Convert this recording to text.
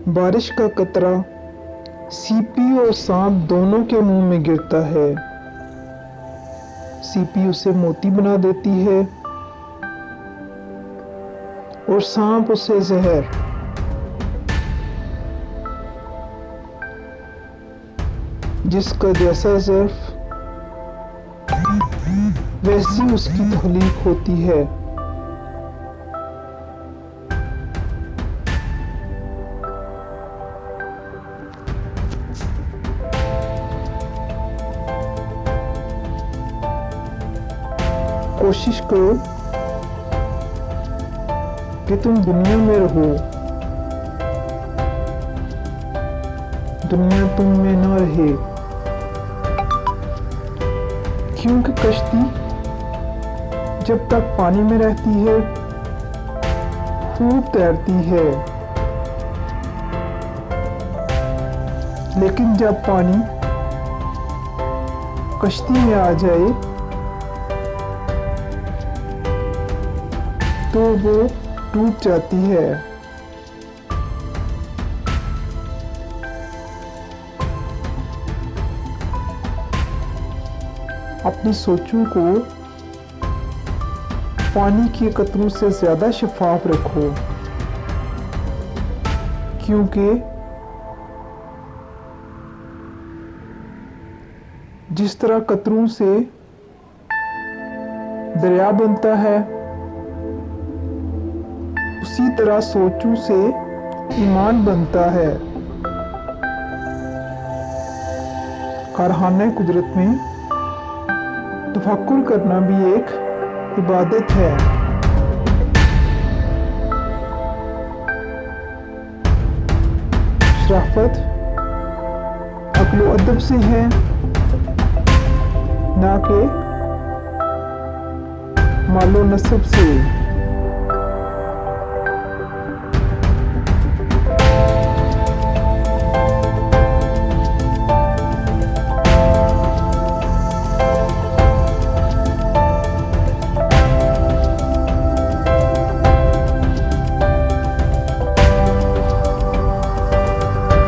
बारिश का कतरा सीपी और सांप दोनों के मुंह में गिरता है। सीपी उसे मोती बना देती है और सांप उसे जहर। जिसका जैसा ज़र्फ वैसी उसकी तख्लीक होती है। कोशिश करो कि तुम दुनिया में रहो, दुनिया तुम में न रहे। क्योंकि कश्ती जब तक पानी में रहती है खूब तैरती है, लेकिन जब पानी कश्ती में आ जाए तो वो टूट जाती है। अपनी सोचों को पानी के कतरों से ज्यादा शफाफ रखो, क्योंकि जिस तरह कतरों से दरिया बनता है, उसी तरह सोचों से ईमान बनता है। कारखाने कुदरत में तफक्कुर करना भी एक इबादत है। शराफत अक्ल व अदब से है, ना कि मालो नसब से।